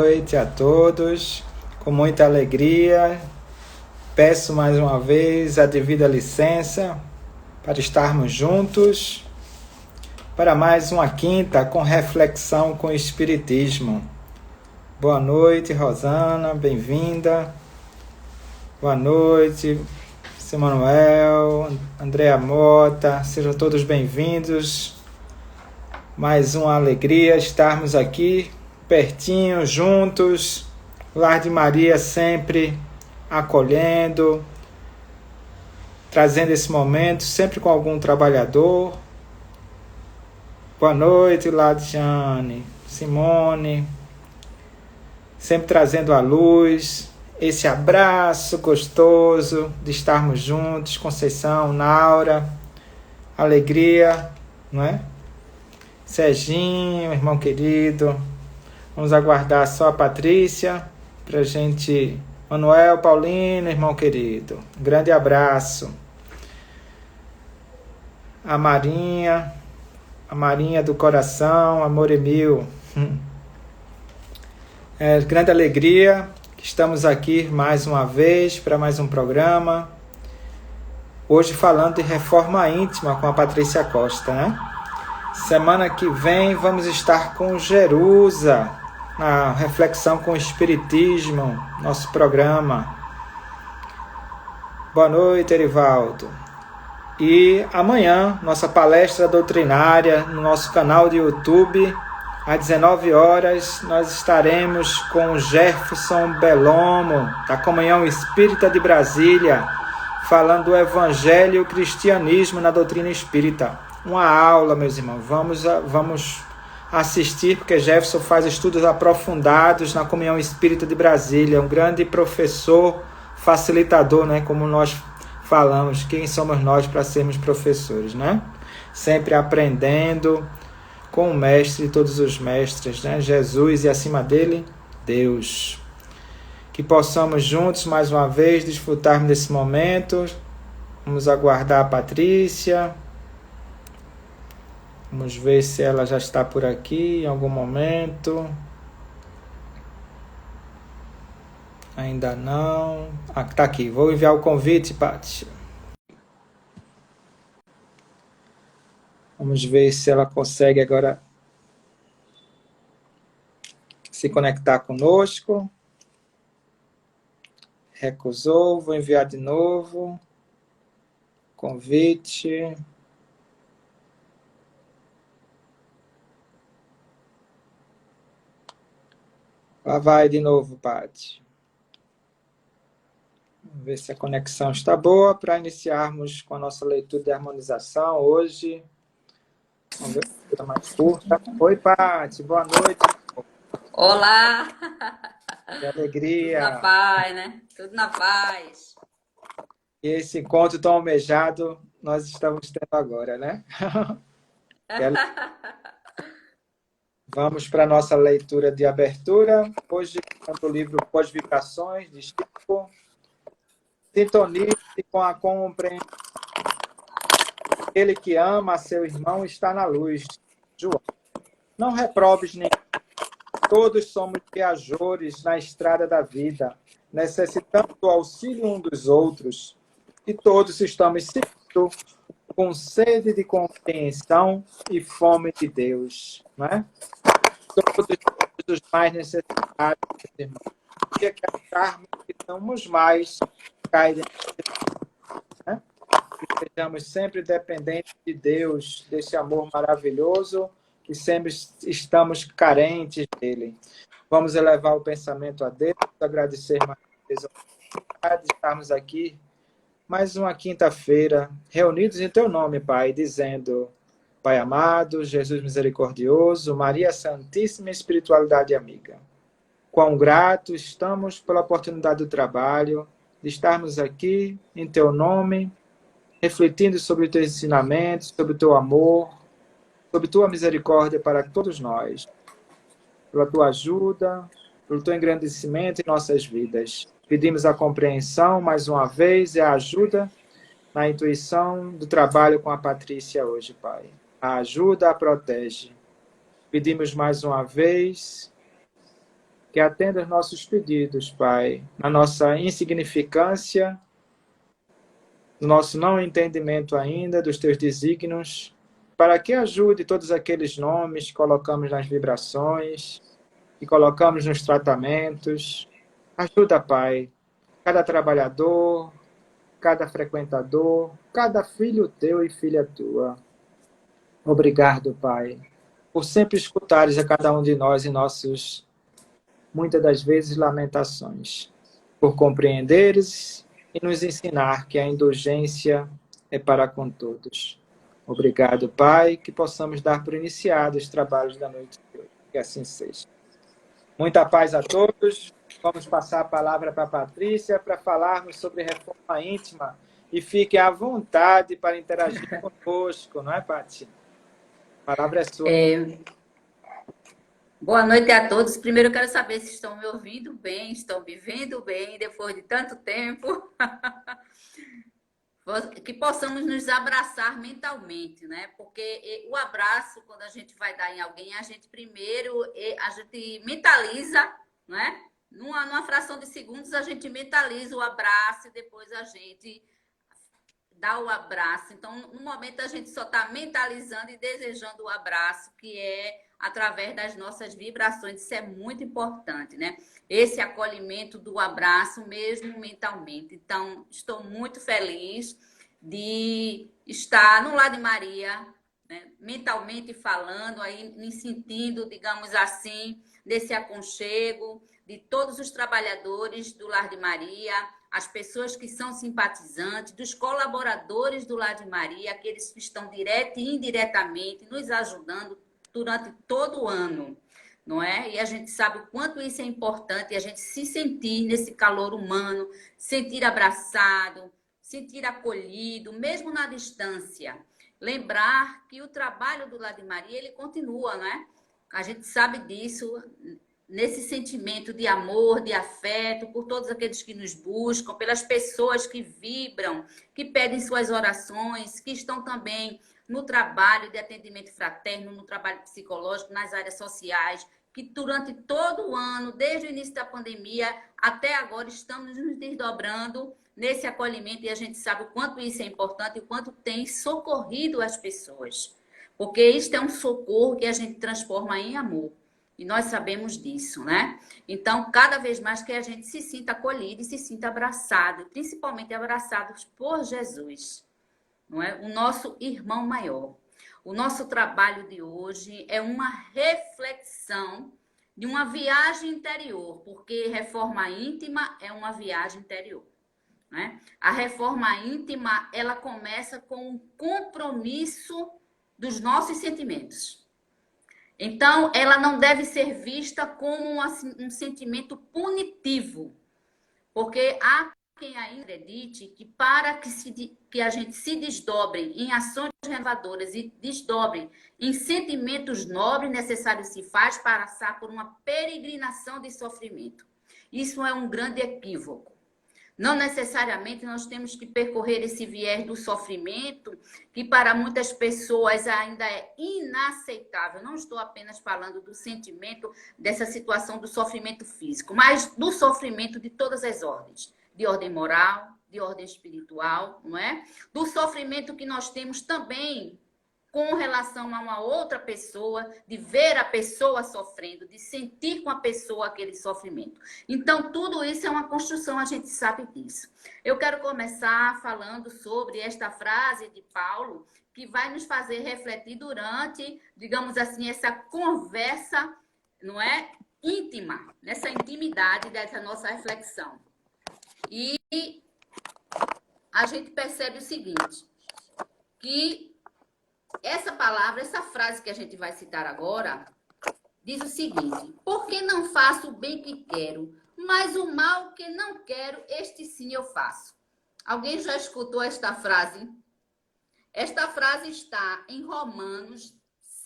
Noite a todos, com muita alegria, peço mais uma vez a devida licença para estarmos juntos para mais uma quinta com reflexão com o Espiritismo. Boa noite, Rosana, bem-vinda. Boa noite, Manuel, Andréa Mota, sejam todos bem-vindos. Mais uma alegria estarmos aqui pertinho, juntos, Lar de Maria sempre acolhendo, trazendo esse momento, sempre com algum trabalhador. Boa noite, Ladiane, Simone, sempre trazendo a luz, esse abraço gostoso de estarmos juntos, Conceição, Naura, alegria, não é? Serginho, irmão querido. Vamos aguardar só a Patrícia pra gente... Manuel, Paulino, irmão querido. Um grande abraço. A Marinha do coração, amor Emil. Grande alegria que estamos aqui mais uma vez para mais um programa. Hoje falando de reforma íntima com a Patrícia Costa, né? Semana que vem vamos estar com Jerusa, na reflexão com o Espiritismo, nosso programa. Boa noite, Erivaldo. E amanhã, nossa palestra doutrinária no nosso canal de YouTube, às 19 horas, nós estaremos com o Jefferson Belomo, da Comunhão Espírita de Brasília, falando do Evangelho e o Cristianismo na doutrina espírita. Uma aula, meus irmãos, vamos assistir, porque Jefferson faz estudos aprofundados na Comunhão Espírita de Brasília, um grande professor, facilitador, né? Como nós falamos, quem somos nós para sermos professores, né? Sempre aprendendo com o mestre de todos os mestres, né? Jesus e acima dele, Deus. Que possamos juntos, mais uma vez, desfrutarmos desse momento. Vamos aguardar a Patrícia. Vamos ver se ela já está por aqui em algum momento. Ainda não. Ah, está aqui. Vou enviar o convite, Paty. Vamos ver se ela consegue agora se conectar conosco. Recusou. Vou enviar de novo. Convite. Lá vai de novo, Paty. Vamos ver se a conexão está boa para iniciarmos com a nossa leitura de harmonização hoje. Vamos ver se está mais curta. Oi, Paty, boa noite. Olá! Que alegria! Tudo na paz, né? Tudo na paz. E esse encontro tão almejado nós estamos tendo agora, né? Vamos para a nossa leitura de abertura. Hoje, o livro Pós-Vibrações, de Chico. Sintonize com a compreensão. Aquele que ama a seu irmão está na luz. João. Não reproves ninguém. Todos somos viajores na estrada da vida, necessitando do auxílio um dos outros. E todos estamos seguindo com sede de compreensão e fome de Deus. Não é? Todos os mais necessitados, irmãos. E acreditarmos que somos mais, né? Que sejamos sempre dependentes de Deus, desse amor maravilhoso, que sempre estamos carentes dele. Vamos elevar o pensamento a Deus, agradecer mais uma vez a oportunidade de estarmos aqui mais uma quinta-feira, reunidos em teu nome, Pai, dizendo: Pai amado, Jesus misericordioso, Maria Santíssima Espiritualidade amiga, quão gratos estamos pela oportunidade do trabalho, de estarmos aqui em teu nome, refletindo sobre os teus ensinamentos, sobre o teu amor, sobre tua misericórdia para todos nós, pela tua ajuda, pelo teu engrandecimento em nossas vidas. Pedimos a compreensão mais uma vez e a ajuda na intuição do trabalho com a Patrícia hoje, Pai. A ajuda a protege. Pedimos mais uma vez que atenda os nossos pedidos, Pai, na nossa insignificância, no nosso não entendimento ainda dos teus desígnios, para que ajude todos aqueles nomes que colocamos nas vibrações, que colocamos nos tratamentos. Ajuda, Pai, cada trabalhador, cada frequentador, cada filho teu e filha tua. Obrigado, Pai, por sempre escutares a cada um de nós em nossos, muitas das vezes, lamentações, por compreenderes e nos ensinar que a indulgência é para com todos. Obrigado, Pai, que possamos dar por iniciados os trabalhos da noite de hoje. Que assim seja. Muita paz a todos. Vamos passar a palavra para a Patrícia para falarmos sobre reforma íntima. E fiquem à vontade para interagir conosco, não é, Paty? A palavra é sua. Boa noite a todos. Primeiro eu quero saber se estão me ouvindo bem, estão me vendo bem, depois de tanto tempo. Que possamos nos abraçar mentalmente, né? Porque o abraço, quando a gente vai dar em alguém, a gente primeiro a gente mentaliza, né? Numa fração de segundos, a gente mentaliza o abraço e depois a gente dá o abraço. Então, no momento, a gente só está mentalizando e desejando o abraço, que é através das nossas vibrações. Isso é muito importante, né? Esse acolhimento do abraço, mesmo mentalmente. Então, estou muito feliz de estar no Lar de Maria, né? Mentalmente falando, aí me sentindo, digamos assim, desse aconchego de todos os trabalhadores do Lar de Maria, as pessoas que são simpatizantes, dos colaboradores do Lar de Maria, aqueles que estão direto e indiretamente nos ajudando durante todo o ano, não é? E a gente sabe o quanto isso é importante, a gente se sentir nesse calor humano, sentir abraçado, sentir acolhido, mesmo na distância. Lembrar que o trabalho do Lar de Maria, ele continua, né? A gente sabe disso, nesse sentimento de amor, de afeto, por todos aqueles que nos buscam, pelas pessoas que vibram, que pedem suas orações, que estão também no trabalho de atendimento fraterno, no trabalho psicológico, nas áreas sociais, que durante todo o ano, desde o início da pandemia até agora, estamos nos desdobrando nesse acolhimento e a gente sabe o quanto isso é importante e o quanto tem socorrido as pessoas. Porque isto é um socorro que a gente transforma em amor. E nós sabemos disso, né? Então, cada vez mais que a gente se sinta acolhido e se sinta abraçado, principalmente abraçados por Jesus, não é? O nosso irmão maior. O nosso trabalho de hoje é uma reflexão de uma viagem interior, porque reforma íntima é uma viagem interior, né? A reforma íntima, ela começa com um compromisso dos nossos sentimentos. Então, ela não deve ser vista como um sentimento punitivo, porque há quem ainda acredite que para que a gente se desdobre em ações renovadoras e desdobre em sentimentos nobres, necessário se faz passar por uma peregrinação de sofrimento. Isso é um grande equívoco. Não necessariamente nós temos que percorrer esse viés do sofrimento, que para muitas pessoas ainda é inaceitável. Não estou apenas falando do sentimento, dessa situação do sofrimento físico, mas do sofrimento de todas as ordens. De ordem moral, de ordem espiritual, não é? Do sofrimento que nós temos também com relação a uma outra pessoa, de ver a pessoa sofrendo, de sentir com a pessoa aquele sofrimento. Então, tudo isso é uma construção, a gente sabe disso. Eu quero começar falando sobre esta frase de Paulo, que vai nos fazer refletir durante, digamos assim, essa conversa, não é? Íntima, nessa intimidade dessa nossa reflexão. E a gente percebe o seguinte, que essa palavra, essa frase que a gente vai citar agora, diz o seguinte: porque não faço o bem que quero, mas o mal que não quero, este sim eu faço. Alguém já escutou esta frase? Esta frase está em Romanos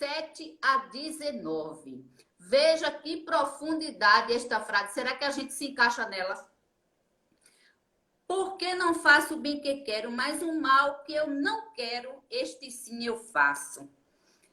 7-19. Veja que profundidade esta frase. Será que a gente se encaixa nela? Porque não faço o bem que quero, mas o mal que eu não quero, este sim eu faço.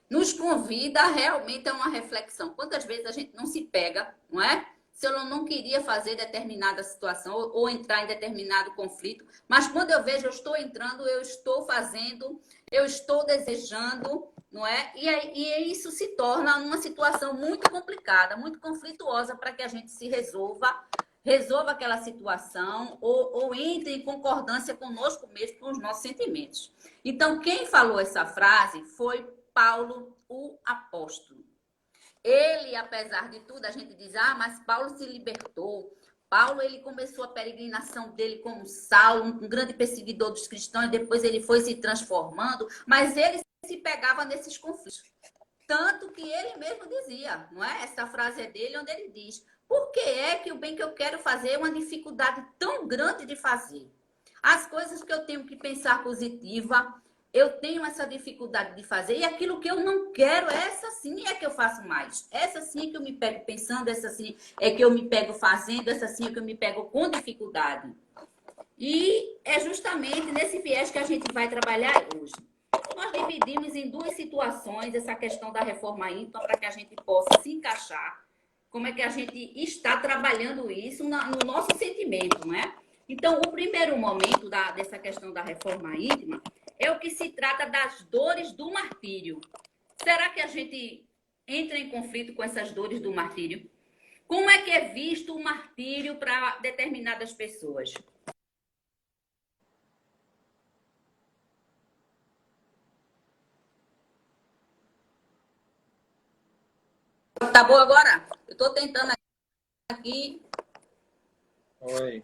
Nos convida realmente a uma reflexão. Quantas vezes a gente não se pega, não é? se eu não queria fazer determinada situação ou entrar em determinado conflito, mas quando eu vejo, eu estou entrando, eu estou fazendo, eu estou desejando, não é? E isso se torna uma situação muito complicada, muito conflituosa para que a gente se resolva aquela situação ou entre em concordância conosco mesmo, com os nossos sentimentos. Então, quem falou essa frase foi Paulo, o apóstolo. Ele, apesar de tudo, a gente diz, mas Paulo se libertou. Paulo, ele começou a peregrinação dele como Saulo, um grande perseguidor dos cristãos, depois ele foi se transformando, mas ele se pegava nesses conflitos. Tanto que ele mesmo dizia, não é? Essa frase é dele, onde ele diz, por que é que o bem que eu quero fazer é uma dificuldade tão grande de fazer? As coisas que eu tenho que pensar positiva, eu tenho essa dificuldade de fazer, e aquilo que eu não quero, essa sim é que eu faço mais. Essa sim é que eu me pego pensando, essa sim é que eu me pego fazendo, essa sim é que eu me pego com dificuldade. E é justamente nesse viés que a gente vai trabalhar hoje. Nós dividimos em duas situações essa questão da reforma íntima para que a gente possa se encaixar. Como é que a gente está trabalhando isso no nosso sentimento, não é? Então, o primeiro momento dessa questão da reforma íntima é o que se trata das dores do martírio. Será que a gente entra em conflito com essas dores do martírio? Como é que é visto o martírio para determinadas pessoas? Tá bom agora? Eu estou tentando aqui. Oi.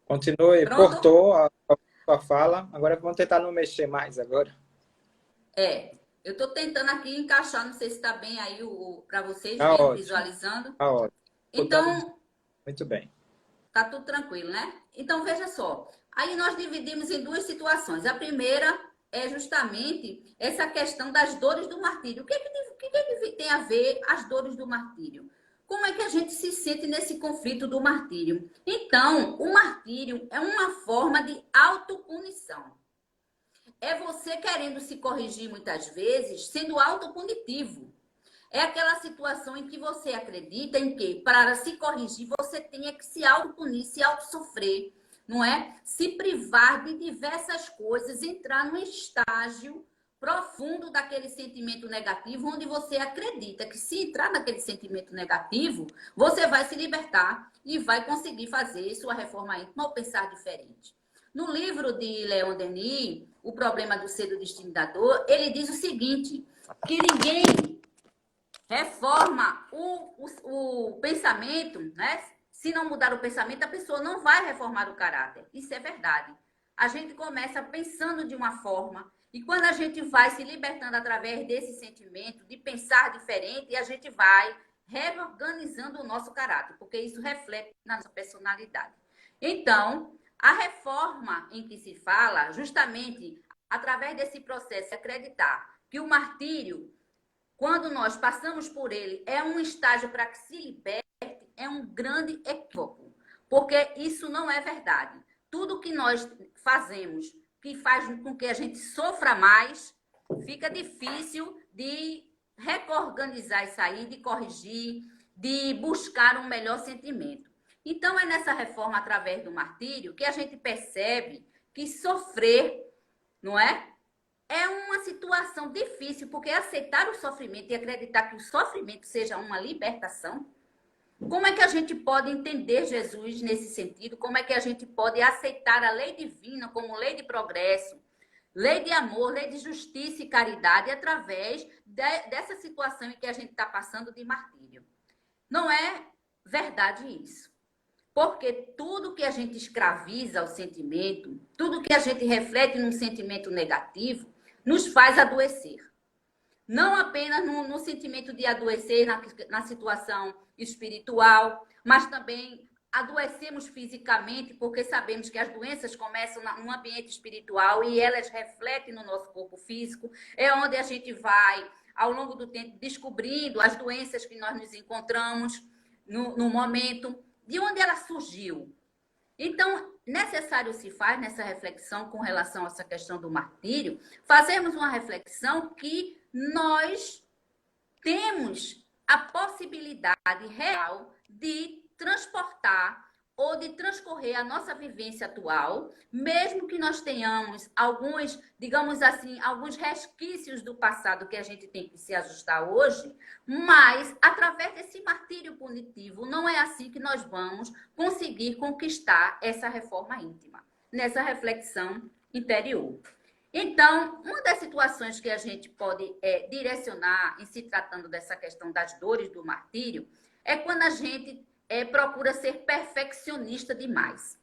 Continue. Pronto? Cortou a fala. Agora vamos tentar não mexer mais agora. Eu estou tentando aqui encaixar, não sei se está bem aí para vocês, Tá vendo, ótimo. visualizando. Tá ótimo. Escutando Então, muito bem. tá tudo tranquilo, né? Então, veja só. Aí nós dividimos em duas situações. A primeira é justamente essa questão das dores do martírio. O que tem a ver as dores do martírio? Como é que a gente se sente nesse conflito do martírio? Então, o martírio é uma forma de autopunição. É você querendo se corrigir muitas vezes, sendo autopunitivo. É aquela situação em que você acredita em que, para se corrigir, você tenha que se autopunir, se autossofrer, não é? Se privar de diversas coisas, entrar num estágio profundo daquele sentimento negativo, onde você acredita que se entrar naquele sentimento negativo, você vai se libertar e vai conseguir fazer sua reforma íntima ou pensar diferente. No livro de Leon Denis, O Problema do Ser do Destino da Dor, ele diz o seguinte, que ninguém reforma o pensamento, né? Se não mudar o pensamento, a pessoa não vai reformar o caráter. Isso é verdade. A gente começa pensando de uma forma, e quando a gente vai se libertando através desse sentimento de pensar diferente, a gente vai reorganizando o nosso caráter, porque isso reflete na nossa personalidade. Então, a reforma em que se fala, justamente através desse processo, é acreditar que o martírio, quando nós passamos por ele, é um estágio para que se liberte, é um grande equívoco, porque isso não é verdade. Tudo que nós fazemos que faz com que a gente sofra mais, fica difícil de reorganizar isso aí, de corrigir, de buscar um melhor sentimento. Então, é nessa reforma através do martírio que a gente percebe que sofrer, não é? É uma situação difícil, porque aceitar o sofrimento e acreditar que o sofrimento seja uma libertação, como é que a gente pode entender Jesus nesse sentido? Como é que a gente pode aceitar a lei divina como lei de progresso, lei de amor, lei de justiça e caridade através dessa situação em que a gente está passando de martírio? Não é verdade isso. Porque tudo que a gente escraviza ao sentimento, tudo que a gente reflete num sentimento negativo, nos faz adoecer. Não apenas no sentimento de adoecer na situação espiritual, mas também adoecemos fisicamente, porque sabemos que as doenças começam no ambiente espiritual e elas refletem no nosso corpo físico. É onde a gente vai, ao longo do tempo, descobrindo as doenças que nós nos encontramos no momento, de onde ela surgiu. Então, necessário se faz nessa reflexão com relação a essa questão do martírio, fazermos uma reflexão que nós temos a possibilidade real de transportar ou de transcorrer a nossa vivência atual, mesmo que nós tenhamos alguns, digamos assim, alguns resquícios do passado que a gente tem que se ajustar hoje, mas através desse martírio punitivo, não é assim que nós vamos conseguir conquistar essa reforma íntima, nessa reflexão interior. Então, uma das situações que a gente pode direcionar em se tratando dessa questão das dores do martírio é quando a gente procura ser perfeccionista demais,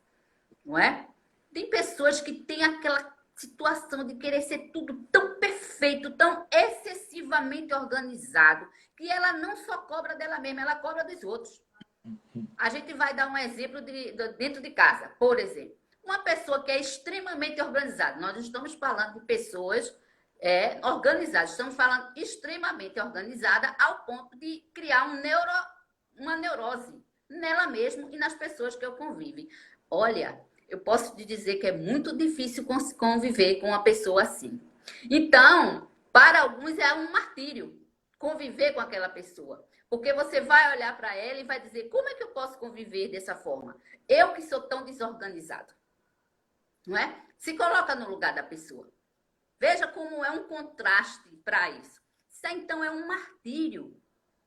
não é? Tem pessoas que têm aquela situação de querer ser tudo tão perfeito, tão excessivamente organizado, que ela não só cobra dela mesma, ela cobra dos outros. A gente vai dar um exemplo dentro de casa, por exemplo. Uma pessoa que é extremamente organizada, nós estamos falando de pessoas organizadas, estamos falando extremamente organizada ao ponto de criar uma neurose nela mesma e nas pessoas que eu convivo. Olha, eu posso te dizer que é muito difícil conviver com uma pessoa assim. Então, para alguns é um martírio conviver com aquela pessoa. Porque você vai olhar para ela e vai dizer, como é que eu posso conviver dessa forma? Eu que sou tão desorganizado. Não é? Se coloca no lugar da pessoa. Veja como é um contraste para isso. Isso então é um martírio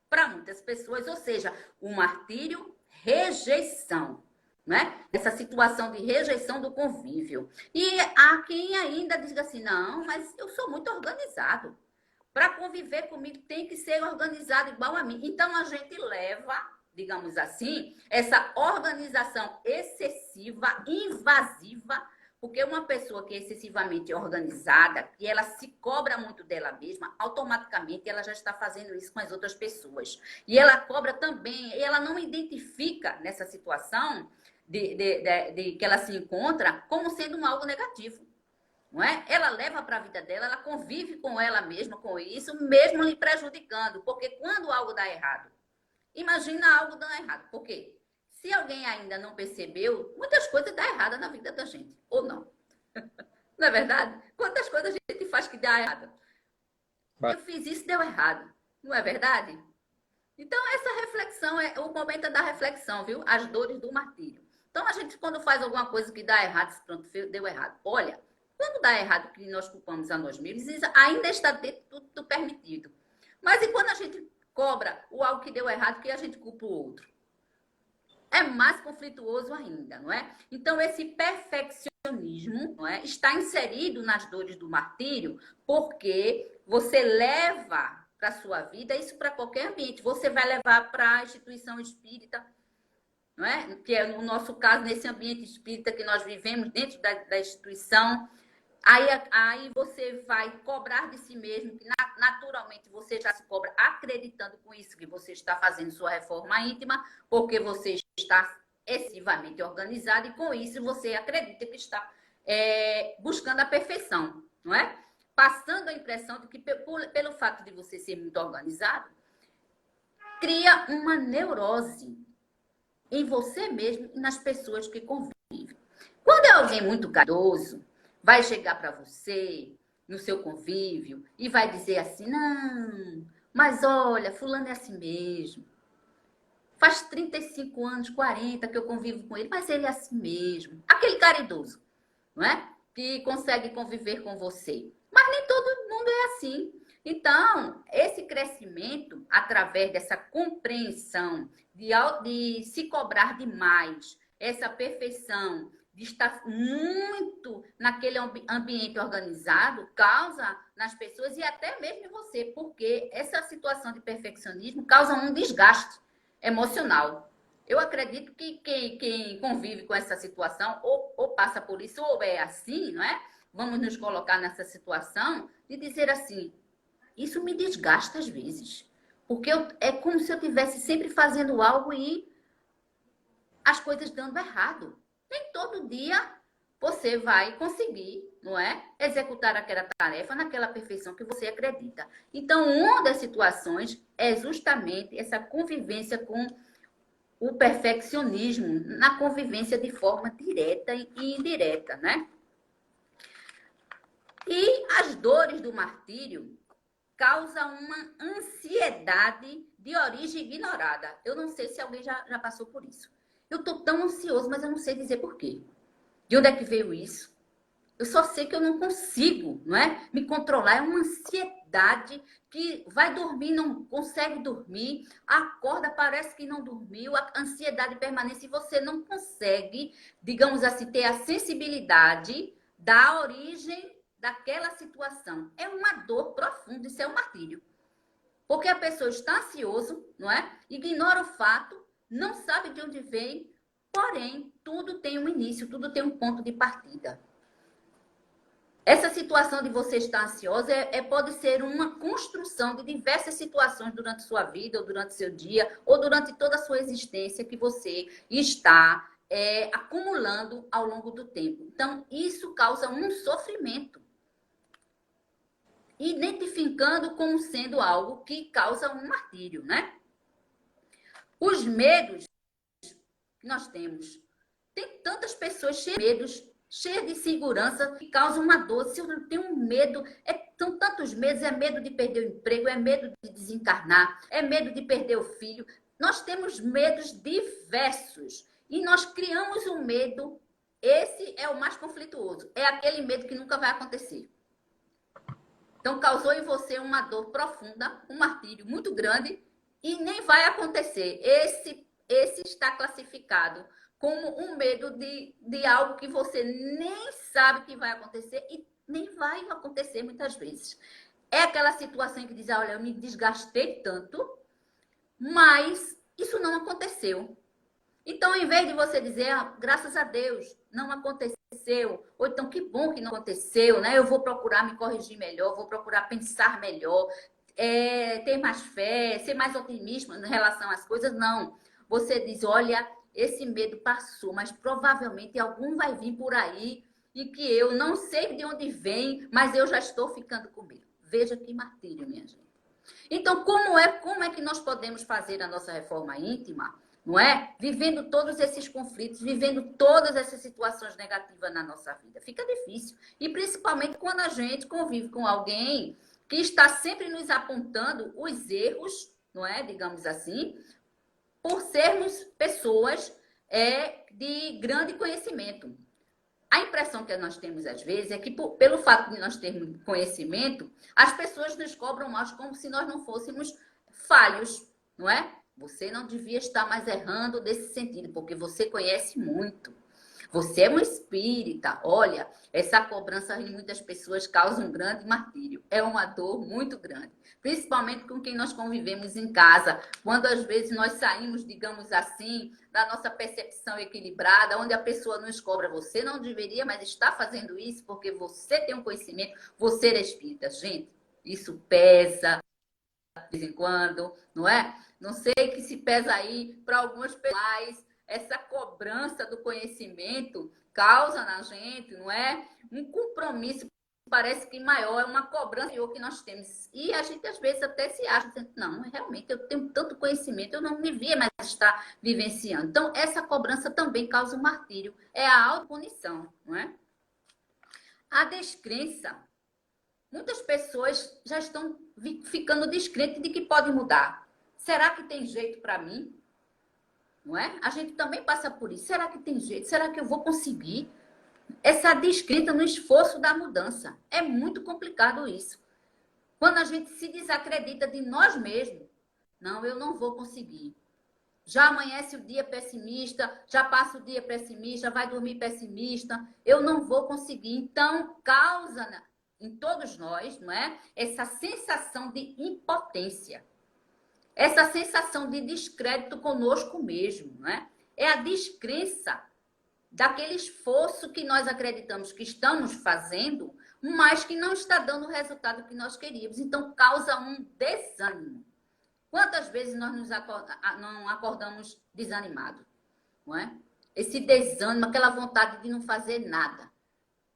para muitas pessoas, ou seja, o martírio rejeição, né? Essa situação de rejeição do convívio. E há quem ainda diz assim, não, mas eu sou muito organizado. Para conviver comigo tem que ser organizado igual a mim. Então a gente leva, digamos assim, essa organização excessiva, invasiva, porque uma pessoa que é excessivamente organizada, e ela se cobra muito dela mesma, automaticamente ela já está fazendo isso com as outras pessoas. E ela cobra também, e ela não identifica nessa situação de que ela se encontra como sendo algo negativo. Não é? Ela leva para a vida dela, ela convive com ela mesma, com isso, mesmo lhe prejudicando. Porque quando algo dá errado, imagina algo dando errado. Por quê? Se alguém ainda não percebeu, muitas coisas dão errado na vida da gente, ou não. Não é verdade? Quantas coisas a gente faz que dá errado? Eu fiz isso, deu errado. Não é verdade? Então, essa reflexão é o momento da reflexão, viu? As dores do martírio. Então, a gente, quando faz alguma coisa que dá errado, pronto, deu errado. Olha, quando dá errado que nós culpamos a nós mesmos, ainda está dentro do permitido. Mas e quando a gente cobra o algo que deu errado, que a gente culpa o outro? É mais conflituoso ainda, não é? Então, esse perfeccionismo, não é, está inserido nas dores do martírio, porque você leva para a sua vida isso para qualquer ambiente. Você vai levar para a instituição espírita, não é? Que é no nosso caso, nesse ambiente espírita que nós vivemos dentro da instituição. Aí você vai cobrar de si mesmo, que naturalmente você já se cobra acreditando com isso que você está fazendo sua reforma íntima, porque você está excessivamente organizado e com isso você acredita que está buscando a perfeição, não é? Passando a impressão de que pelo fato de você ser muito organizado, cria uma neurose em você mesmo e nas pessoas que convivem. Quando é alguém muito caridoso, vai chegar para você, no seu convívio, e vai dizer assim, não, mas olha, fulano é assim mesmo. Faz 35 anos, 40 que eu convivo com ele, mas ele é assim mesmo. Aquele caridoso, não é? Que consegue conviver com você. Mas nem todo mundo é assim. Então, esse crescimento, através dessa compreensão, de se cobrar demais, essa perfeição, de estar muito naquele ambiente organizado, causa nas pessoas e até mesmo em você, porque essa situação de perfeccionismo causa um desgaste emocional. Eu acredito que quem convive com essa situação ou passa por isso ou é assim, não é? Vamos nos colocar nessa situação de dizer assim, isso me desgasta às vezes, porque é como se eu estivesse sempre fazendo algo e as coisas dando errado. Nem todo dia você vai conseguir, não é? Executar aquela tarefa naquela perfeição que você acredita. Então, uma das situações é justamente essa convivência com o perfeccionismo, na convivência de forma direta e indireta, né? E as dores do martírio causa uma ansiedade de origem ignorada. Eu não sei se alguém já passou por isso. Eu estou tão ansioso, mas eu não sei dizer por quê. De onde é que veio isso? Eu só sei que eu não consigo, não é? Me controlar. É uma ansiedade que vai dormir, não consegue dormir, acorda, parece que não dormiu, a ansiedade permanece e você não consegue, digamos assim, ter a sensibilidade da origem daquela situação. É uma dor profunda, isso é um martírio. Porque a pessoa está ansioso, não é? Ignora o fato, não sabe de onde vem, porém, tudo tem um início, tudo tem um ponto de partida. Essa situação de você estar ansiosa pode ser uma construção de diversas situações durante sua vida, ou durante seu dia, ou durante toda a sua existência que você está acumulando ao longo do tempo. Então, isso causa um sofrimento. Identificando como sendo algo que causa um martírio, né? Os medos que nós temos. Tem tantas pessoas cheias de medos, cheias de insegurança, que causam uma dor. Se eu não tenho medo, são tantos medos, é medo de perder o emprego, é medo de desencarnar, é medo de perder o filho. Nós temos medos diversos e nós criamos um medo, esse é o mais conflituoso, é aquele medo que nunca vai acontecer. Então, causou em você uma dor profunda, um martírio muito grande e nem vai acontecer. Esse está classificado como um medo de algo que você nem sabe que vai acontecer e nem vai acontecer muitas vezes. É aquela situação que diz, olha, eu me desgastei tanto, mas isso não aconteceu. Então, em vez de você dizer, graças a Deus, não aconteceu, ou então que bom que não aconteceu, né? Eu vou procurar me corrigir melhor, vou procurar pensar melhor, ter mais fé, ser mais otimista em relação às coisas. Não. Você diz, olha, esse medo passou, mas provavelmente algum vai vir por aí e que eu não sei de onde vem, mas eu já estou ficando com medo. Veja que martírio, minha gente. Então, como é que nós podemos fazer a nossa reforma íntima? Não é? Vivendo todos esses conflitos, vivendo todas essas situações negativas na nossa vida. Fica difícil. E principalmente quando a gente convive com alguém que está sempre nos apontando os erros, não é? Digamos assim, por sermos pessoas de grande conhecimento. A impressão que nós temos às vezes é que pelo fato de nós termos conhecimento, as pessoas nos cobram mais como se nós não fôssemos falhos, não é? Você não devia estar mais errando nesse sentido, porque você conhece muito. Você é um espírita. Olha, essa cobrança em muitas pessoas causa um grande martírio. É uma dor muito grande. Principalmente com quem nós convivemos em casa. Quando às vezes nós saímos, digamos assim, da nossa percepção equilibrada, onde a pessoa nos cobra. Você não deveria mais estar fazendo isso porque você tem um conhecimento, você é espírita. Gente, isso pesa de vez em quando, não é? Não sei que se pesa aí para algumas pessoas, essa cobrança do conhecimento causa na gente, não é? Um compromisso, parece que maior, é uma cobrança maior que nós temos. E a gente às vezes até se acha, não, realmente eu tenho tanto conhecimento, eu não devia mais estar vivenciando. Então, essa cobrança também causa um martírio, é a autopunição, não é? A descrença. Muitas pessoas já estão ficando descrentes de que pode mudar. Será que tem jeito para mim? Não é? A gente também passa por isso. Será que tem jeito? Será que eu vou conseguir? Essa descrença no esforço da mudança. É muito complicado isso. Quando a gente se desacredita de nós mesmos, não, eu não vou conseguir. Já amanhece o dia pessimista, já passa o dia pessimista, vai dormir pessimista, eu não vou conseguir. Então, causa em todos nós, não é? Essa sensação de impotência. Essa sensação de descrédito conosco mesmo, não é? É a descrença daquele esforço que nós acreditamos que estamos fazendo, mas que não está dando o resultado que nós queríamos. Então, causa um desânimo. Quantas vezes nós não acordamos desanimados, não é? Esse desânimo, aquela vontade de não fazer nada,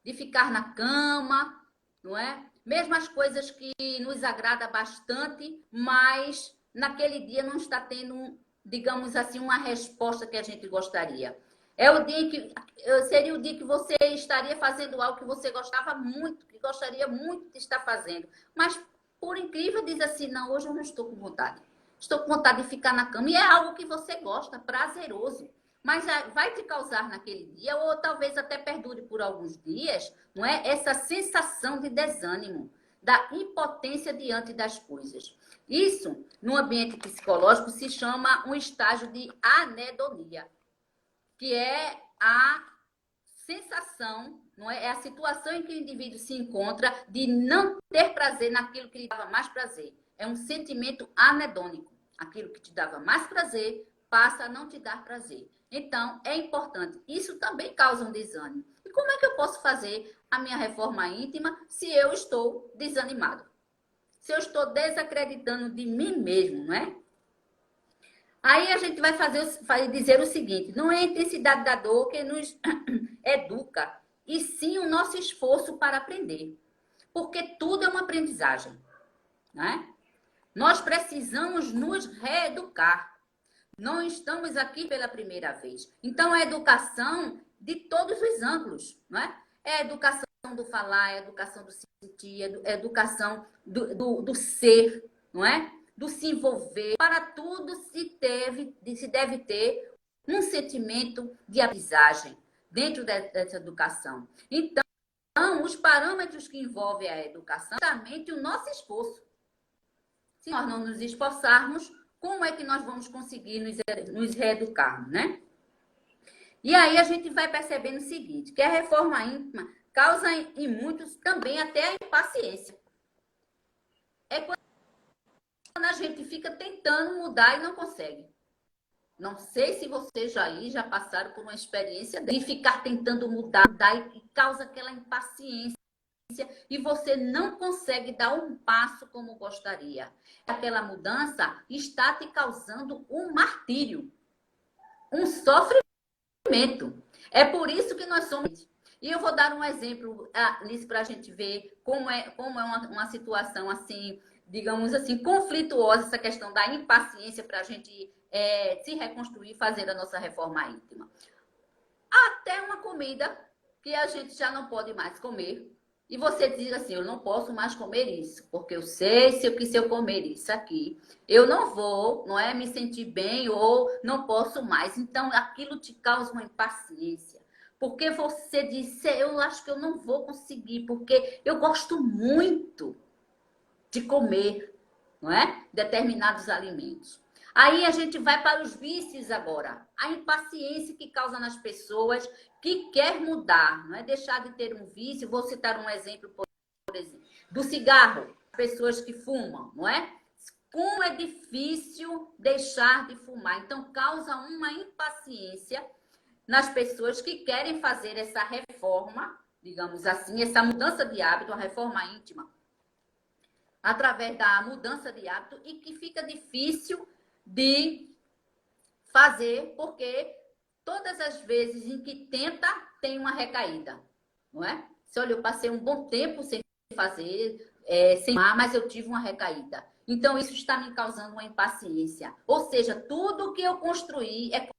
de ficar na cama, não é? Mesmo as coisas que nos agrada bastante, mas naquele dia não está tendo, digamos assim, uma resposta que a gente gostaria. É o dia que seria o dia que você estaria fazendo algo que você gostava muito, que gostaria muito de estar fazendo, mas por incrível, diz assim, não, hoje eu não estou com vontade. Estou com vontade de ficar na cama. E é algo que você gosta, prazeroso. Mas vai te causar naquele dia, ou talvez até perdure por alguns dias, não é? Essa sensação de desânimo, da impotência diante das coisas. Isso, no ambiente psicológico, se chama um estágio de anedonia, que é a sensação, não é? É a situação em que o indivíduo se encontra de não ter prazer naquilo que lhe dava mais prazer. É um sentimento anedônico. Aquilo que te dava mais prazer passa a não te dar prazer. Então, é importante. Isso também causa um desânimo. E como é que eu posso fazer a minha reforma íntima se eu estou desanimado? Se eu estou desacreditando de mim mesmo, não é? Aí a gente vai dizer o seguinte: não é a intensidade da dor que nos educa, e sim o nosso esforço para aprender. Porque tudo é uma aprendizagem, né? Nós precisamos nos reeducar. Não estamos aqui pela primeira vez. Então, a educação de todos os ângulos, não é? É a educação do falar, é a educação do sentir, é a educação do ser, não é? Do se envolver. Para tudo se deve ter um sentimento de aprendizagem dentro dessa educação. Então, os parâmetros que envolvem a educação é justamente o nosso esforço. Se nós não nos esforçarmos, como é que nós vamos conseguir nos reeducarmos, né? E aí a gente vai percebendo o seguinte, que a reforma íntima causa em muitos também até a impaciência. É quando a gente fica tentando mudar e não consegue. Não sei se vocês já passaram por uma experiência de ficar tentando mudar e causa aquela impaciência e você não consegue dar um passo como gostaria. Aquela mudança está te causando um martírio, um sofrimento. É por isso que nós somos. E eu vou dar um exemplo nisso para a gente ver como é uma situação assim, digamos assim, conflituosa, essa questão da impaciência para a gente se reconstruir e fazer a nossa reforma íntima. Até uma comida que a gente já não pode mais comer. E você diz assim, eu não posso mais comer isso, porque eu sei que se eu comer isso aqui, eu não vou, não é, me sentir bem ou não posso mais. Então, aquilo te causa uma impaciência. Porque você diz, eu acho que eu não vou conseguir, porque eu gosto muito de comer, não é? Determinados alimentos. Aí a gente vai para os vícios agora. A impaciência que causa nas pessoas que quer mudar, não é deixar de ter um vício. Vou citar um exemplo, por exemplo, do cigarro. Pessoas que fumam, não é? Como é difícil deixar de fumar. Então, causa uma impaciência nas pessoas que querem fazer essa reforma, digamos assim, essa mudança de hábito, a reforma íntima, através da mudança de hábito, e que fica difícil de fazer, porque todas as vezes em que tenta, tem uma recaída, não é? Se olha, eu passei um bom tempo sem fazer, sem fumar, mas eu tive uma recaída. Então, isso está me causando uma impaciência. Ou seja, tudo que eu construí é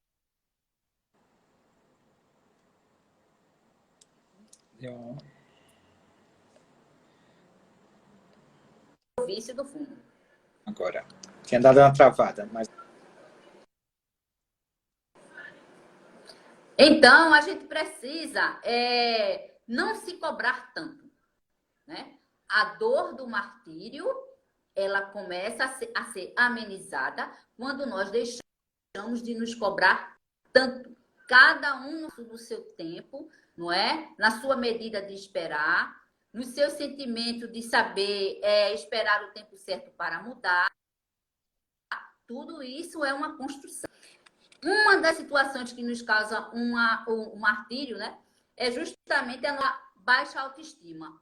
o vício do fumo. Agora, tinha dado uma travada, mas... Então, a gente precisa não se cobrar tanto, né? A dor do martírio, ela começa a ser amenizada quando nós deixamos de nos cobrar tanto. Cada um no seu tempo, não é? Na sua medida de esperar, no seu sentimento de saber esperar o tempo certo para mudar. Tudo isso é uma construção. Uma das situações que nos causa um martírio, né, é justamente a baixa autoestima.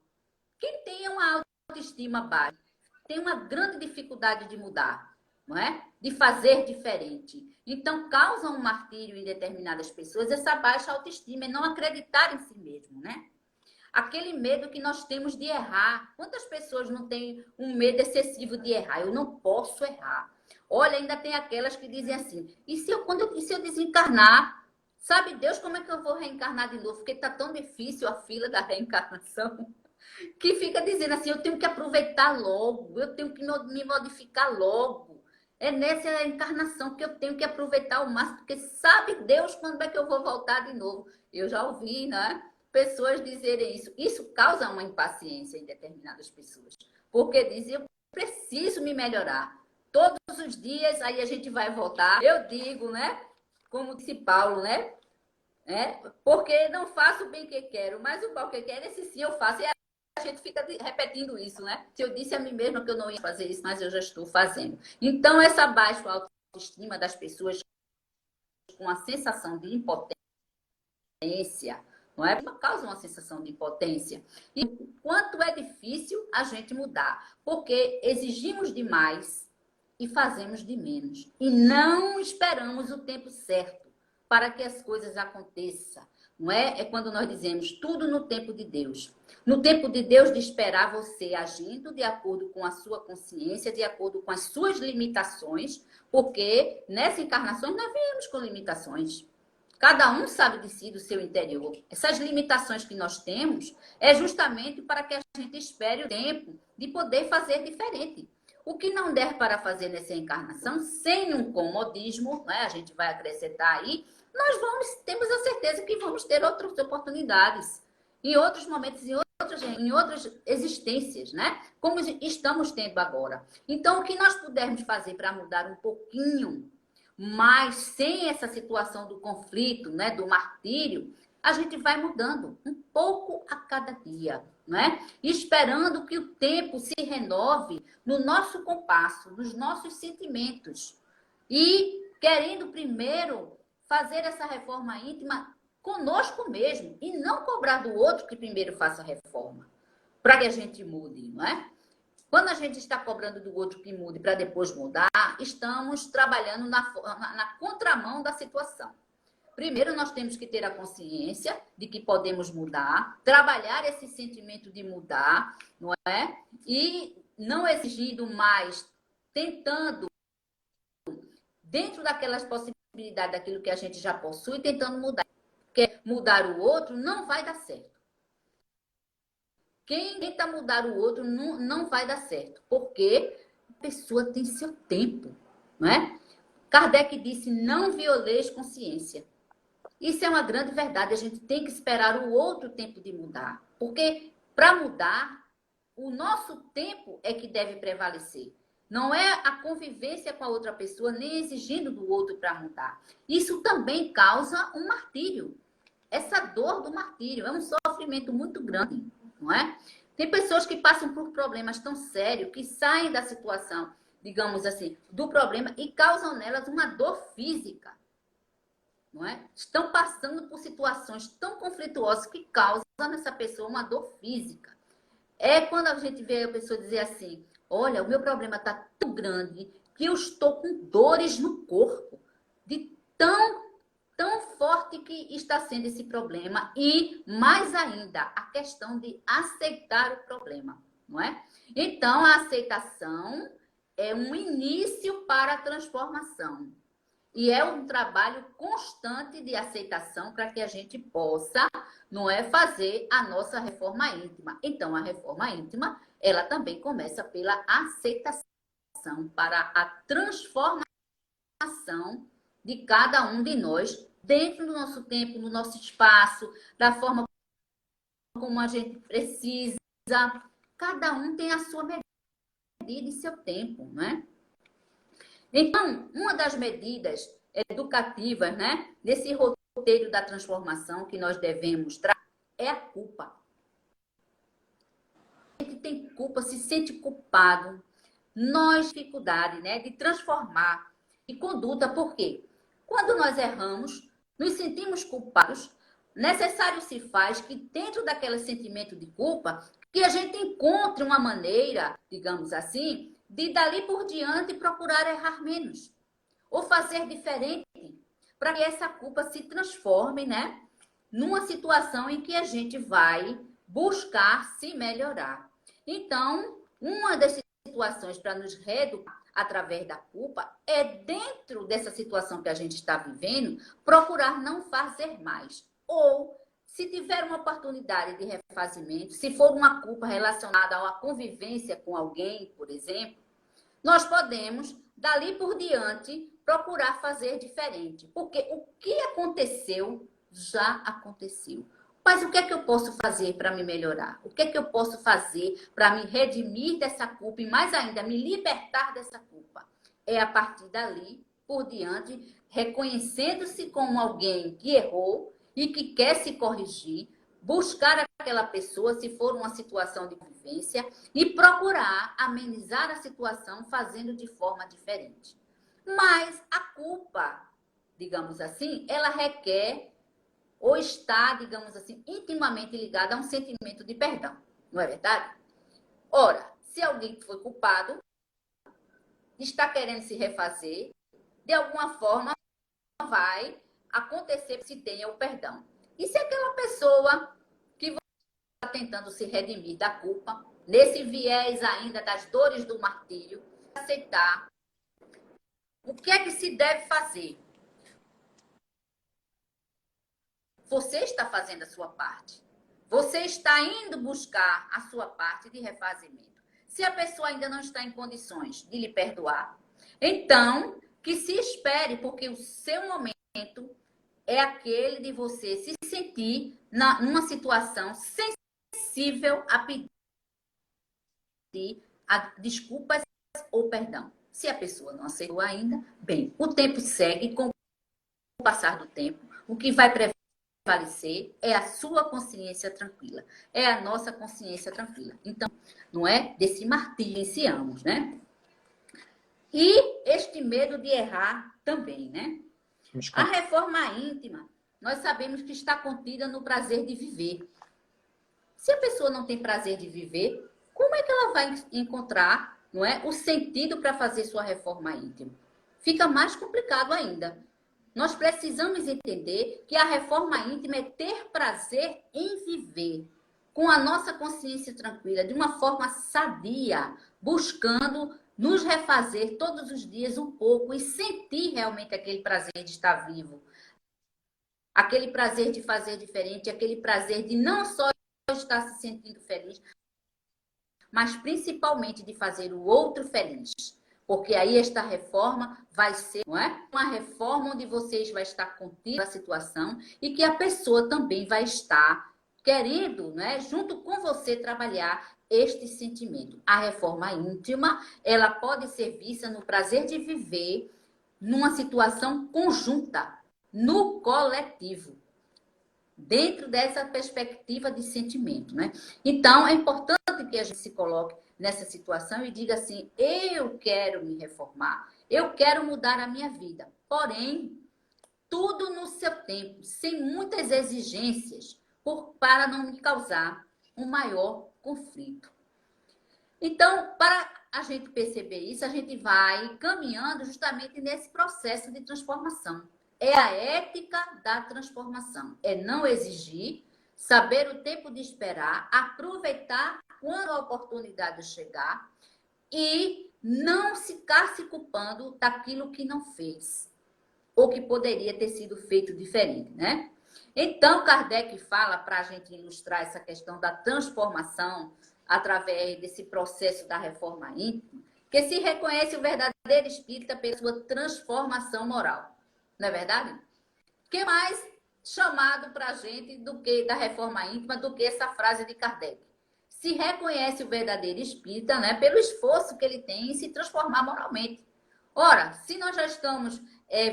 Quem tem uma autoestima baixa tem uma grande dificuldade de mudar, não é? De fazer diferente. Então, causa um martírio em determinadas pessoas essa baixa autoestima e não acreditar em si mesmo, né? Aquele medo que nós temos de errar. Quantas pessoas não têm um medo excessivo de errar? Eu não posso errar. Olha, ainda tem aquelas que dizem assim, e se eu desencarnar? Sabe Deus como é que eu vou reencarnar de novo? Porque está tão difícil a fila da reencarnação. que fica dizendo assim, eu tenho que aproveitar logo, eu tenho que me modificar logo. É nessa encarnação que eu tenho que aproveitar ao máximo, porque sabe Deus quando é que eu vou voltar de novo. Eu já ouvi, né? Pessoas dizerem isso. Isso causa uma impaciência em determinadas pessoas. Porque dizem, eu preciso me melhorar. Todos os dias, aí a gente vai voltar. Eu digo, né? Como disse Paulo, né? Porque não faço o bem que quero, mas o mal que quero, esse sim eu faço. E a gente fica repetindo isso, né? Se eu disse a mim mesma que eu não ia fazer isso, mas eu já estou fazendo. Então, essa baixa autoestima das pessoas com a sensação de impotência, não é? Causa uma sensação de impotência. E o quanto é difícil a gente mudar, porque exigimos demais e fazemos de menos. E não esperamos o tempo certo para que as coisas aconteçam. Não é? É quando nós dizemos tudo no tempo de Deus. No tempo de Deus, de esperar você agindo de acordo com a sua consciência, de acordo com as suas limitações, porque nessa encarnação nós viemos com limitações. Cada um sabe de si, do seu interior. Essas limitações que nós temos é justamente para que a gente espere o tempo de poder fazer diferente. O que não der para fazer nessa encarnação, sem um comodismo, né, a gente vai acrescentar aí, temos a certeza que vamos ter outras oportunidades, em outros momentos, em outras existências, né? Como estamos tendo agora. Então, o que nós pudermos fazer para mudar um pouquinho, mas sem essa situação do conflito, né, do martírio, a gente vai mudando um pouco a cada dia, né? Esperando que o tempo se renove no nosso compasso, nos nossos sentimentos. E querendo primeiro fazer essa reforma íntima conosco mesmo e não cobrar do outro que primeiro faça a reforma, para que a gente mude, não é? Quando a gente está cobrando do outro que mude para depois mudar, estamos trabalhando na contramão da situação. Primeiro, nós temos que ter a consciência de que podemos mudar, trabalhar esse sentimento de mudar, não é? E não exigindo mais, tentando, dentro daquelas possibilidades daquilo que a gente já possui, tentando mudar. Porque mudar o outro não vai dar certo. Quem tenta mudar o outro não vai dar certo, porque a pessoa tem seu tempo, não é? Kardec disse, não violeis consciência. Isso é uma grande verdade, a gente tem que esperar o outro tempo de mudar, porque para mudar, o nosso tempo é que deve prevalecer. Não é a convivência com a outra pessoa, nem exigindo do outro para mudar. Isso também causa um martírio. Essa dor do martírio é um sofrimento muito grande, não é? Tem pessoas que passam por problemas tão sérios, que saem da situação, digamos assim, do problema e causam nelas uma dor física, não é? Estão passando por situações tão conflituosas que causam nessa pessoa uma dor física. É quando a gente vê a pessoa dizer assim, olha, o meu problema está tão grande que eu estou com dores no corpo, de tão forte que está sendo esse problema e, mais ainda, a questão de aceitar o problema, não é? Então, a aceitação é um início para a transformação e é um trabalho constante de aceitação para que a gente possa, não é, fazer a nossa reforma íntima. Então, a reforma íntima, ela também começa pela aceitação para a transformação de cada um de nós dentro do nosso tempo, no nosso espaço, da forma como a gente precisa. Cada um tem a sua medida e seu tempo, né? Então, uma das medidas educativas, né, desse roteiro da transformação que nós devemos tratar é a culpa. A gente tem culpa, se sente culpado. Nós, dificuldade, né, de transformar e conduta, por quê? Quando nós erramos, nos sentimos culpados, necessário se faz que dentro daquele sentimento de culpa, que a gente encontre uma maneira, digamos assim, de dali por diante procurar errar menos. Ou fazer diferente, para que essa culpa se transforme, né, numa situação em que a gente vai buscar se melhorar. Então, uma das situações para nos reeducar através da culpa é, dentro dessa situação que a gente está vivendo, procurar não fazer mais. Ou, Se tiver uma oportunidade de refazimento, se for uma culpa relacionada a uma convivência com alguém, por exemplo, nós podemos, dali por diante, procurar fazer diferente. Porque o que aconteceu, já aconteceu. Mas o que é que eu posso fazer para me melhorar? O que é que eu posso fazer para me redimir dessa culpa e, mais ainda, me libertar dessa culpa? É a partir dali, por diante, reconhecendo-se como alguém que errou e que quer se corrigir, buscar aquela pessoa, se for uma situação de convivência, e procurar amenizar a situação fazendo de forma diferente. Mas a culpa, digamos assim, ela requer ou está, digamos assim, intimamente ligada a um sentimento de perdão, não é verdade? Ora, se alguém que foi culpado está querendo se refazer, de alguma forma vai acontecer se tenha o perdão. E se aquela pessoa que está tentando se redimir da culpa, nesse viés ainda das dores do martírio, aceitar o que é que se deve fazer? Você está fazendo a sua parte. Você está indo buscar a sua parte de refazimento. Se a pessoa ainda não está em condições de lhe perdoar, então que se espere, porque o seu momento é aquele de você se sentir numa situação sensível a pedir desculpas ou perdão. Se a pessoa não aceitou ainda, bem, o tempo segue, com o passar do tempo, o que vai prevalecer é a sua consciência tranquila, é a nossa consciência tranquila. Então, não é desse martírio iniciamos, né? E este medo de errar também, né? A reforma íntima, nós sabemos que está contida no prazer de viver. Se a pessoa não tem prazer de viver, como é que ela vai encontrar, não é, o sentido para fazer sua reforma íntima? Fica mais complicado ainda. Nós precisamos entender que a reforma íntima é ter prazer em viver, com a nossa consciência tranquila, de uma forma sadia, buscando nos refazer todos os dias um pouco e sentir realmente aquele prazer de estar vivo, aquele prazer de fazer diferente, aquele prazer de não só estar se sentindo feliz, mas principalmente de fazer o outro feliz. Porque aí esta reforma vai ser, não é? Uma reforma onde vocês vai estar contido a situação e que a pessoa também vai estar querendo, né, junto com você trabalhar este sentimento. A reforma íntima, ela pode ser vista no prazer de viver numa situação conjunta, no coletivo, dentro dessa perspectiva de sentimento, né? Então, é importante que a gente se coloque nessa situação e diga assim, eu quero me reformar, eu quero mudar a minha vida. Porém, tudo no seu tempo, sem muitas exigências, para não me causar um maior conflito. Então, para a gente perceber isso, a gente vai caminhando justamente nesse processo de transformação. É a ética da transformação. É não exigir, saber o tempo de esperar, aproveitar quando a oportunidade chegar e não ficar se culpando daquilo que não fez ou que poderia ter sido feito diferente, né? Então, Kardec fala, para a gente ilustrar essa questão da transformação através desse processo da reforma íntima, que se reconhece o verdadeiro espírita pela sua transformação moral. Não é verdade? Que mais chamado para a gente do que da reforma íntima do que essa frase de Kardec? Se reconhece o verdadeiro espírita, né, pelo esforço que ele tem em se transformar moralmente. Ora, se nós já estamos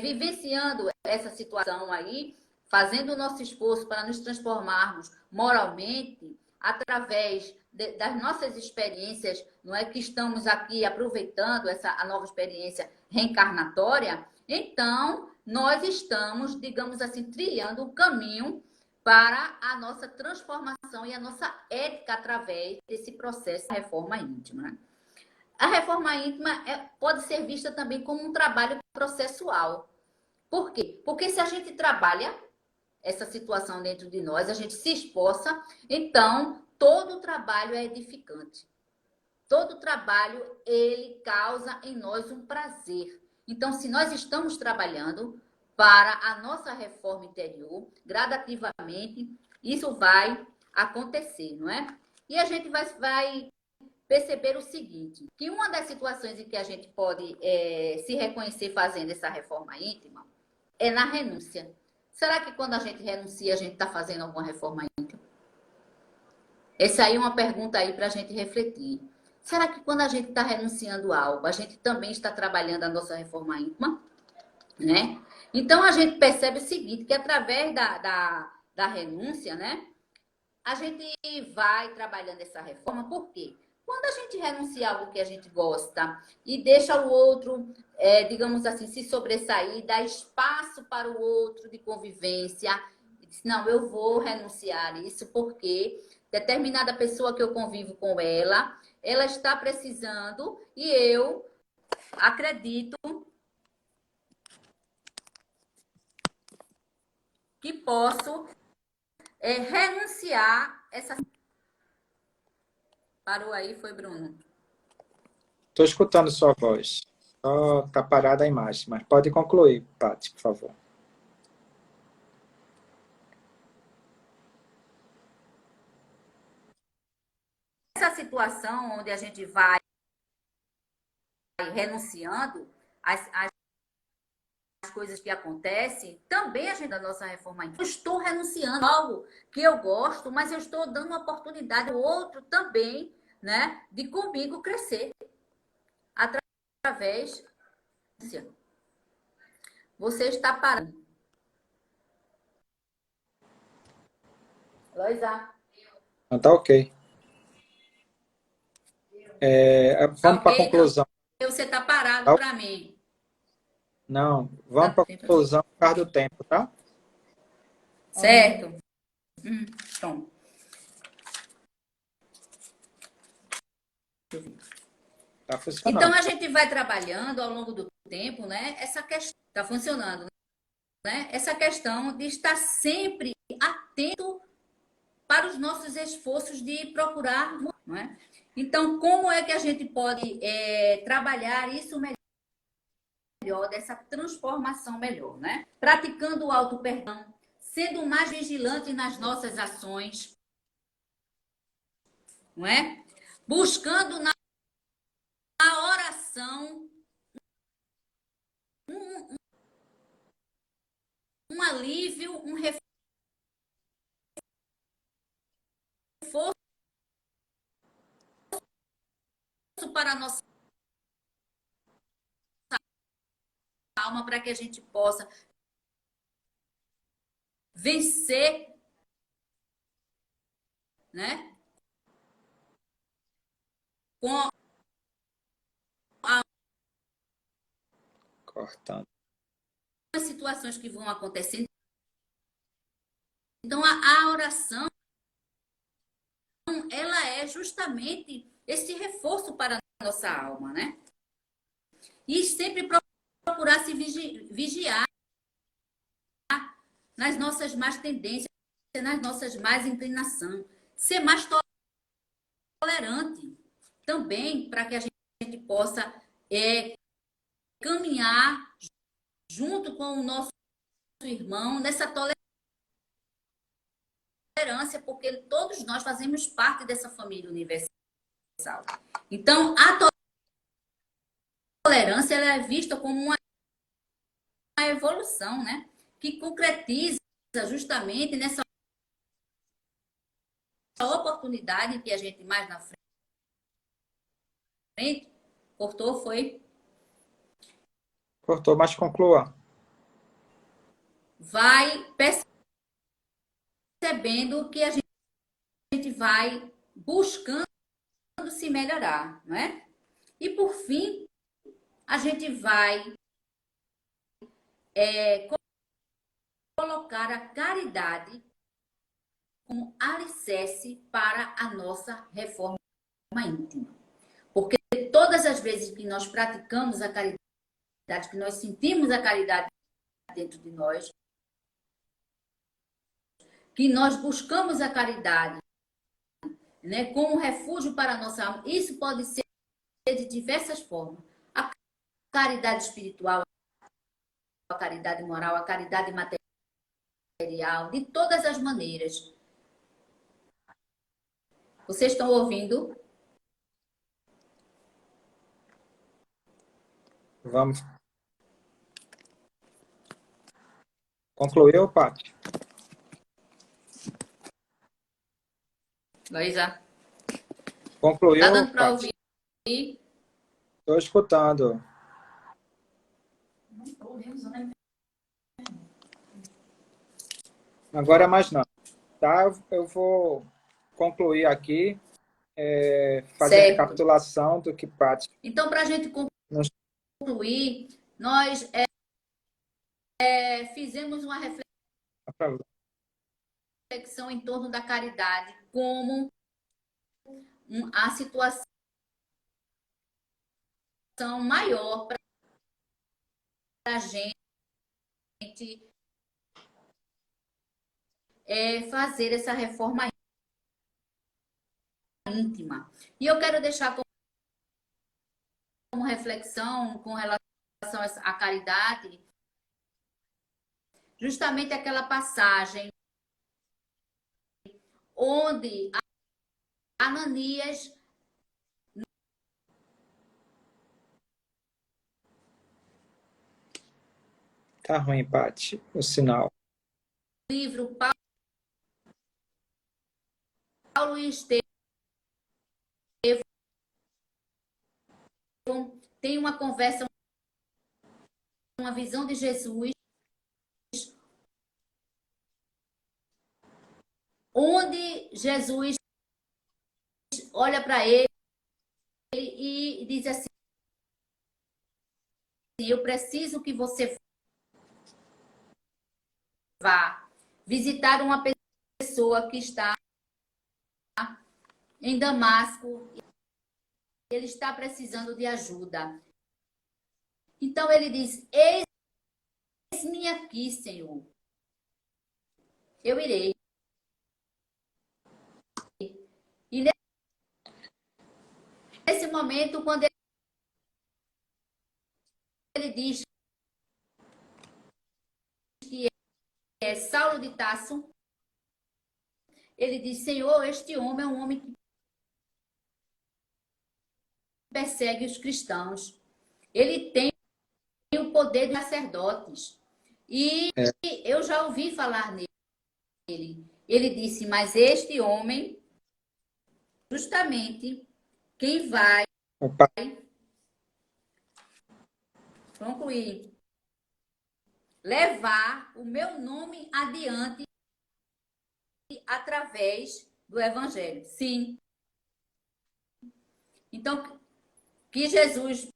vivenciando essa situação aí, fazendo o nosso esforço para nos transformarmos moralmente, através das nossas experiências, não é que estamos aqui aproveitando a nova experiência reencarnatória, então nós estamos, digamos assim, trilhando o caminho para a nossa transformação e a nossa ética através desse processo de reforma íntima, né? A reforma íntima pode ser vista também como um trabalho processual. Por quê? Porque se a gente trabalha essa situação dentro de nós, a gente se esforça, então todo o trabalho é edificante. Todo trabalho, ele causa em nós um prazer. Então, se nós estamos trabalhando para a nossa reforma interior, gradativamente, isso vai acontecer, não é? E a gente vai perceber o seguinte, que uma das situações em que a gente pode se reconhecer fazendo essa reforma íntima é na renúncia. Será que quando a gente renuncia, a gente está fazendo alguma reforma íntima? Essa aí é uma pergunta aí para a gente refletir. Será que quando a gente está renunciando a algo, a gente também está trabalhando a nossa reforma íntima? Né? Então, a gente percebe o seguinte, que através da renúncia, né, a gente vai trabalhando essa reforma. Por quê? Quando a gente renuncia a algo que a gente gosta e deixa o outro, digamos assim, se sobressair, dá espaço para o outro de convivência, e diz, não, eu vou renunciar isso porque determinada pessoa que eu convivo com ela está precisando e eu acredito que posso renunciar essa... Parou aí, foi Bruno? Estou escutando sua voz. Só está parada a imagem, mas pode concluir, Paty, por favor. Essa situação onde a gente vai renunciando as coisas que acontecem, também a gente da nossa reforma íntima. Eu estou renunciando a algo que eu gosto, mas eu estou dando uma oportunidade ao outro também, né, de comigo crescer através. Você está parando. Loisa. Não, tá ok. Vamos para a conclusão. Você está parado Tá? para mim. Não, vamos para a conclusão por causa do tempo, tá? Certo? Pronto. Tá funcionando. Então, a gente vai trabalhando ao longo do tempo, né? Essa questão está funcionando, né? Essa questão de estar sempre atento para os nossos esforços de procurar, não é? Então, como é que a gente pode trabalhar isso melhor, dessa transformação melhor, né? Praticando o auto-perdão, sendo mais vigilante nas nossas ações, não é? Buscando na oração um alívio, um reforço para a nossa alma, para que a gente possa vencer, né? Com Cortando. as situações que vão acontecendo. Então, a oração, ela é justamente esse reforço para a nossa alma, né? E sempre procurar se vigiar nas nossas más tendências, nas nossas más inclinações. Ser mais tolerante também, para que a gente possa caminhar junto com o nosso irmão nessa tolerância, porque todos nós fazemos parte dessa família universal. Então, a tolerância ela é vista como uma evolução, né? Que concretiza justamente nessa oportunidade que a gente mais na frente cortou, foi? Cortou, mas conclua. Vai percebendo que a gente vai buscando se melhorar, não é? E por fim, a gente vai colocar a caridade como alicerce para a nossa reforma íntima. Porque todas as vezes que nós praticamos a caridade, que nós sentimos a caridade dentro de nós, que nós buscamos a caridade, né, como refúgio para a nossa alma, isso pode ser de diversas formas. A caridade espiritual, a caridade moral, a caridade material, de todas as maneiras. Vocês estão ouvindo? Vamos. Concluiu, Paty? Luísa? Concluiu, Tá dando para Paty? ouvir? Estou escutando. Agora mais não. Tá? Eu vou concluir aqui, fazer a Certo. recapitulação do que Paty Então, para a gente nos... concluir, nós fizemos uma reflexão em torno da caridade como a situação maior para a gente fazer essa reforma íntima. E eu quero deixar como reflexão com relação à caridade justamente aquela passagem onde Ananias Tá ruim, Paty, o sinal. livro Paulo e Estevão tem uma conversa, uma visão de Jesus, onde Jesus olha para ele e diz assim: eu preciso que você vá visitar uma pessoa que está em Damasco. Ele está precisando de ajuda. Então ele diz: eis-me aqui, Senhor. Eu irei. E nesse momento, quando ele diz que é Saulo de Tarso, ele diz: Senhor, este homem é um homem que persegue os cristãos. Ele tem o poder dos sacerdotes. E eu já ouvi falar nele. Ele disse: mas este homem, justamente, quem vai concluir, levar o meu nome adiante através do Evangelho. Sim. Então, que Jesus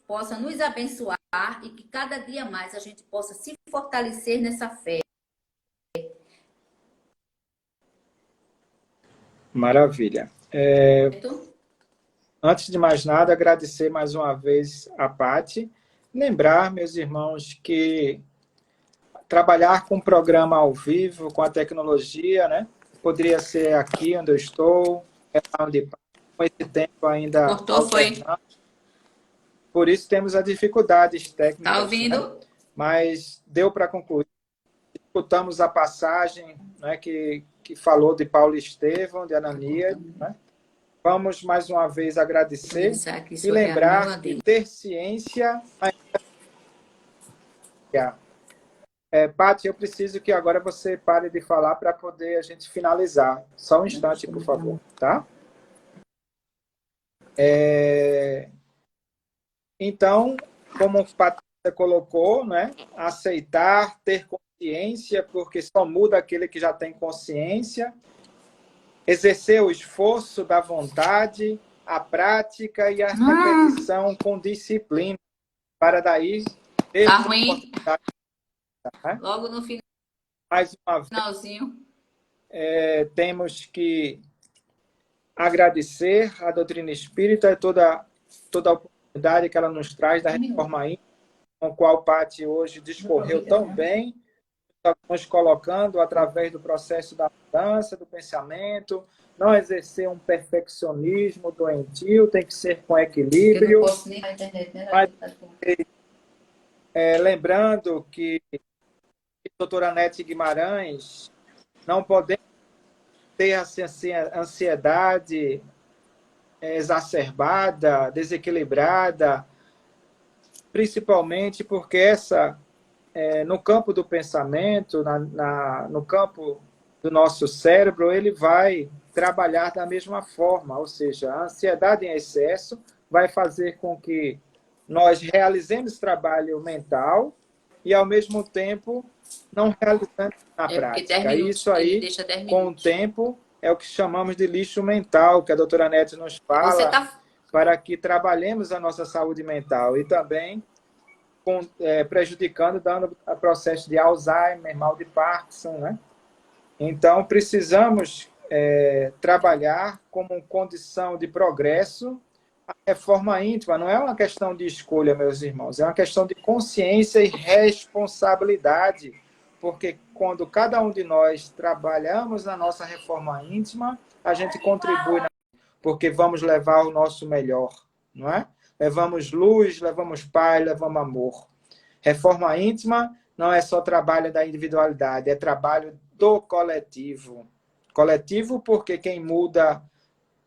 possa nos abençoar e que cada dia mais a gente possa se fortalecer nessa fé. Maravilha. Antes de mais nada, agradecer mais uma vez a Paty. Lembrar, meus irmãos, que trabalhar com o programa ao vivo, com a tecnologia, né? Poderia ser aqui onde eu estou, onde com esse tempo ainda Cortou, foi? Por isso temos as dificuldades técnicas. Tá ouvindo? Né? Mas deu para concluir. Escutamos a passagem, né, que falou de Paulo e Estevão, de Ananias. Né? Vamos mais uma vez agradecer e lembrar que ter ciência Paty, eu preciso que agora você pare de falar para poder a gente finalizar. Só um instante, por favor, tá? Então, como o Patrícia colocou, né? Aceitar, ter consciência, porque só muda aquele que já tem consciência. Exercer o esforço da vontade, a prática e a repetição com disciplina, para daí ter tá ruim. Né? Logo no Mais uma vez, finalzinho. Temos que agradecer a doutrina espírita e toda a oportunidade que ela nos traz da reforma íntima, com a qual Paty hoje discorreu tão bem, nos colocando através do processo da mudança do pensamento, não exercer um perfeccionismo doentio, tem que ser com equilíbrio. Eu não posso nem na internet, né? Mas, lembrando que a doutora Nete Guimarães, não podemos ter assim, ansiedade exacerbada, desequilibrada, principalmente porque no campo do pensamento, no campo do nosso cérebro, ele vai trabalhar da mesma forma, ou seja, a ansiedade em excesso vai fazer com que nós realizemos trabalho mental e, ao mesmo tempo, não realizamos na prática. Isso aí, com o tempo, é o que chamamos de lixo mental, que a doutora Nete nos fala, para que trabalhemos a nossa saúde mental e também prejudicando, dando a processo de Alzheimer, mal de Parkinson, né? Então, precisamos trabalhar como condição de progresso. A reforma íntima não é uma questão de escolha, meus irmãos, é uma questão de consciência e responsabilidade, porque quando cada um de nós trabalhamos na nossa reforma íntima, a gente contribui, porque vamos levar o nosso melhor, não é? Levamos luz, levamos paz, levamos amor. Reforma íntima não é só trabalho da individualidade, é trabalho do coletivo. Coletivo porque quem muda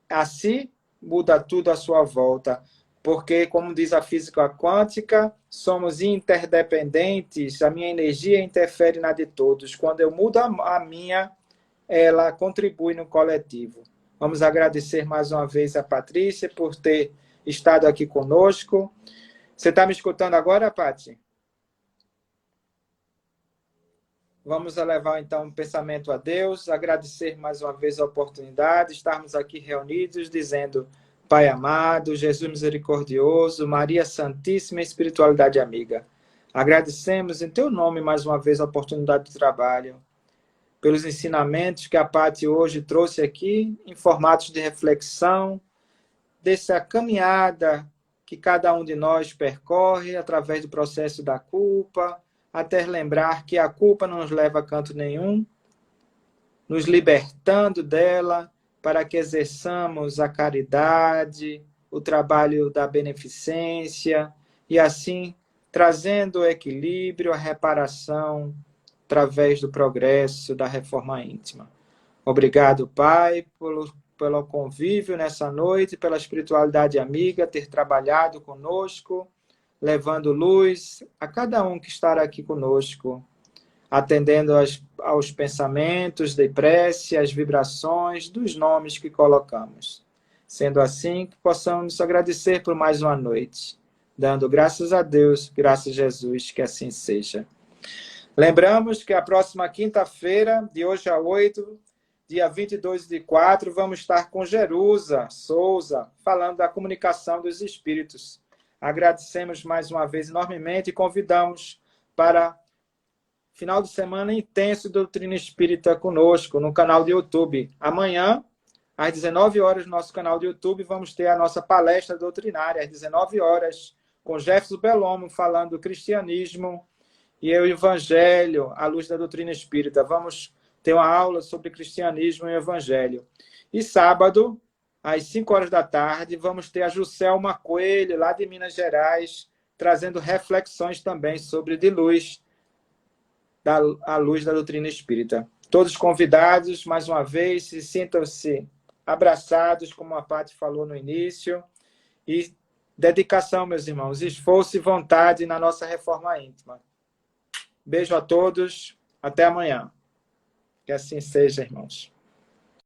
a si, muda tudo à sua volta. Porque, como diz a física quântica, somos interdependentes, a minha energia interfere na de todos. Quando eu mudo a minha, ela contribui no coletivo. Vamos agradecer mais uma vez a Patrícia por ter estado aqui conosco. Você está me escutando agora, Pati? Vamos elevar, então, um pensamento a Deus, agradecer mais uma vez a oportunidade, estarmos aqui reunidos, dizendo: Pai amado, Jesus misericordioso, Maria Santíssima, Espiritualidade amiga. Agradecemos em Teu nome mais uma vez a oportunidade de trabalho, pelos ensinamentos que a Pati hoje trouxe aqui, em formatos de reflexão, dessa caminhada que cada um de nós percorre através do processo da culpa, até lembrar que a culpa não nos leva a canto nenhum, nos libertando dela para que exerçamos a caridade, o trabalho da beneficência e assim trazendo o equilíbrio, a reparação através do progresso da reforma íntima. Obrigado, Pai, pelo convívio nessa noite, pela espiritualidade amiga, ter trabalhado conosco, levando luz a cada um que estará aqui conosco, atendendo aos pensamentos de prece, às vibrações dos nomes que colocamos. Sendo assim, que possamos nos agradecer por mais uma noite, dando graças a Deus, graças a Jesus, que assim seja. Lembramos que a próxima quinta-feira, de hoje a 8, dia 22/4, vamos estar com Jerusa Souza, falando da comunicação dos espíritos. Agradecemos mais uma vez enormemente e convidamos para final de semana intenso Doutrina Espírita conosco no canal do YouTube. Amanhã, às 19 horas, no nosso canal do YouTube, vamos ter a nossa palestra doutrinária, às 19 horas, com Jefferson Belomo, falando do cristianismo e o evangelho à luz da doutrina espírita. Vamos ter uma aula sobre cristianismo e evangelho. E sábado, às 5 horas da tarde, vamos ter a Juscelma Coelho, lá de Minas Gerais, trazendo reflexões também sobre de luz, a luz da doutrina espírita. Todos convidados, mais uma vez, se sintam-se abraçados, como a Paty falou no início, e dedicação, meus irmãos, esforço e vontade na nossa reforma íntima. Beijo a todos, até amanhã. Que assim seja, irmãos.